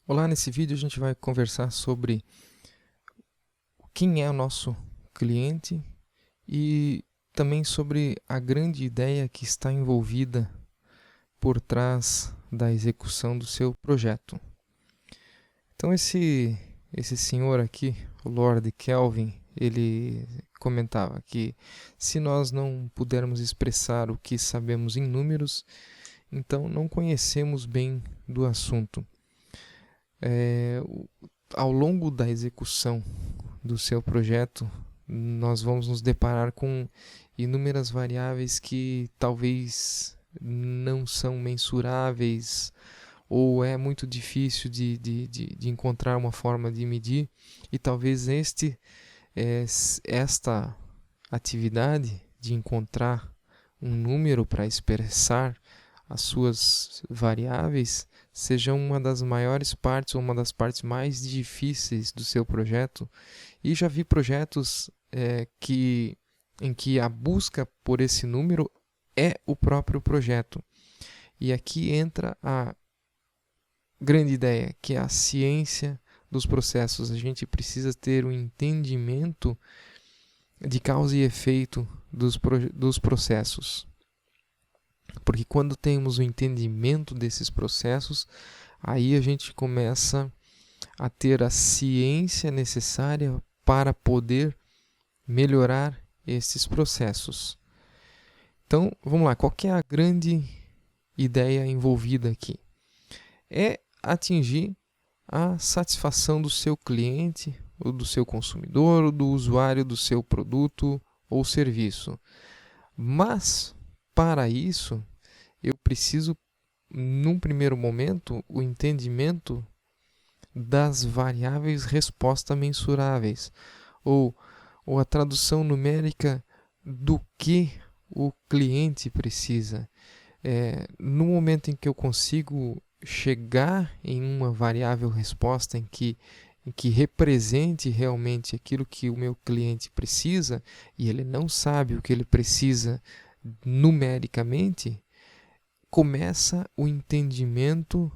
Olá, nesse vídeo a gente vai conversar sobre quem é o nosso cliente e também sobre a grande ideia que está envolvida por trás da execução do seu projeto. Então esse senhor aqui, o Lord Kelvin, ele comentava que se nós não pudermos expressar o que sabemos em números, então não conhecemos bem do assunto. Ao longo da execução do seu projeto, nós vamos nos deparar com inúmeras variáveis que talvez não são mensuráveis ou é muito difícil de encontrar uma forma de medir, e talvez esta atividade de encontrar um número para expressar as suas variáveis seja uma das maiores partes ou uma das partes mais difíceis do seu projeto. E já vi projetos em que a busca por esse número é o próprio projeto. E aqui entra a grande ideia, que é a ciência dos processos. A gente precisa ter um entendimento de causa e efeito dos processos. Porque quando temos o entendimento desses processos, aí a gente começa a ter a ciência necessária para poder melhorar esses processos. Então, vamos lá, qual que é a grande ideia envolvida aqui? É atingir a satisfação do seu cliente, ou do seu consumidor, ou do usuário do seu produto ou serviço. Mas, para isso, eu preciso, num primeiro momento, o entendimento das variáveis resposta mensuráveis, ou a tradução numérica do que o cliente precisa. No momento em que eu consigo chegar em uma variável resposta em que represente realmente aquilo que o meu cliente precisa, e ele não sabe o que ele precisa numericamente, começa o entendimento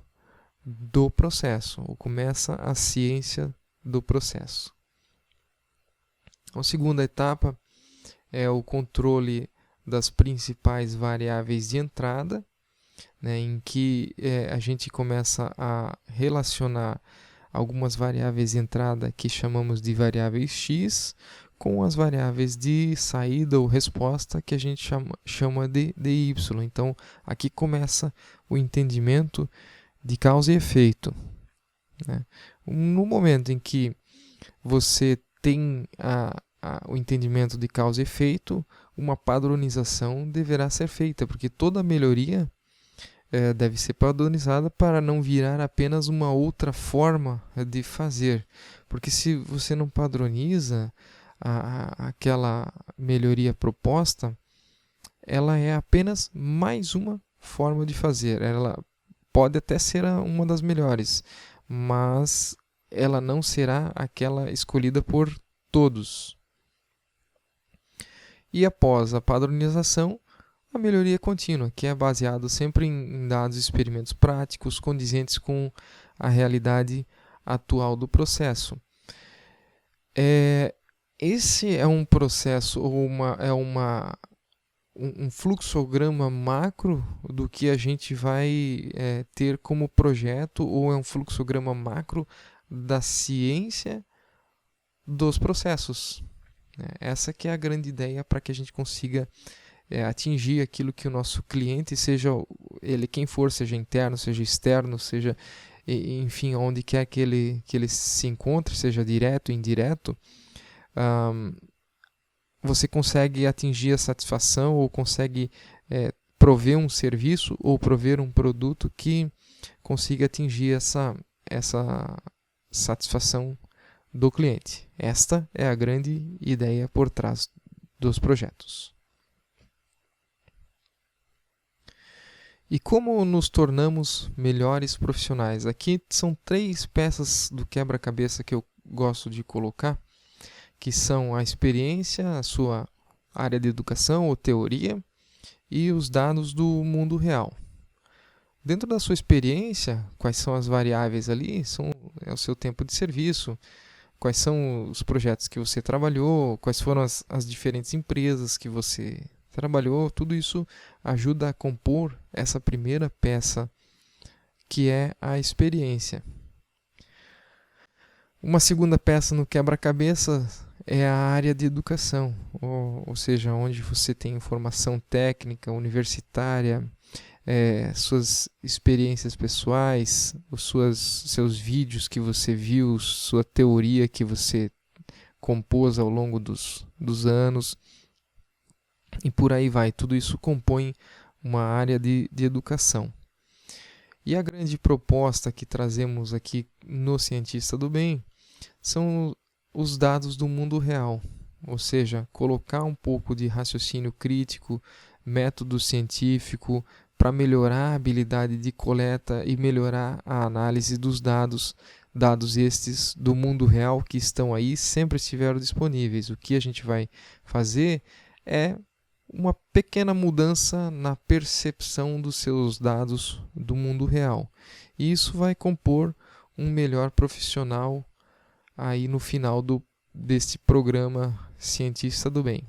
do processo, ou começa a ciência do processo. A segunda etapa é o controle das principais variáveis de entrada, né, em que a gente começa a relacionar algumas variáveis de entrada que chamamos de variáveis X com as variáveis de saída ou resposta que a gente chama de Y. Então, aqui começa o entendimento de causa e efeito, né? No momento em que você tem o entendimento de causa e efeito, uma padronização deverá ser feita, porque toda melhoria deve ser padronizada para não virar apenas uma outra forma de fazer. Porque se você não padroniza aquela melhoria proposta, ela é apenas mais uma forma de fazer. Ela pode até ser uma das melhores, mas ela não será aquela escolhida por todos. E após a padronização, a melhoria contínua, que é baseado sempre em dados e experimentos práticos condizentes com a realidade atual do processo. Esse é um processo ou um fluxograma macro do que a gente vai ter como projeto, ou é um fluxograma macro da ciência dos processos. Essa que é a grande ideia para que a gente consiga atingir aquilo que o nosso cliente, seja ele quem for, seja interno, seja externo, seja, enfim, onde quer que ele se encontre, seja direto, indireto, você consegue atingir a satisfação ou consegue prover um serviço ou prover um produto que consiga atingir essa satisfação do cliente. Esta é a grande ideia por trás dos projetos. E como nos tornamos melhores profissionais? Aqui são 3 peças do quebra-cabeça que eu gosto de colocar, que são a experiência, a sua área de educação ou teoria, e os dados do mundo real. Dentro da sua experiência, quais são as variáveis ali? É o seu tempo de serviço, quais são os projetos que você trabalhou, quais foram as diferentes empresas que você trabalhou, tudo isso ajuda a compor essa primeira peça que é a experiência. Uma segunda peça no quebra-cabeça é a área de educação, ou seja, onde você tem formação técnica, universitária, suas experiências pessoais, seus vídeos que você viu, sua teoria que você compôs ao longo dos anos, e por aí vai. Tudo isso compõe uma área de educação. E a grande proposta que trazemos aqui no Cientista do Bem são os dados do mundo real, ou seja, colocar um pouco de raciocínio crítico, método científico, para melhorar a habilidade de coleta e melhorar a análise dos dados estes do mundo real que estão aí, sempre estiveram disponíveis. O que a gente vai fazer é uma pequena mudança na percepção dos seus dados do mundo real. E isso vai compor um melhor profissional aí no final deste programa Cientista do Bem.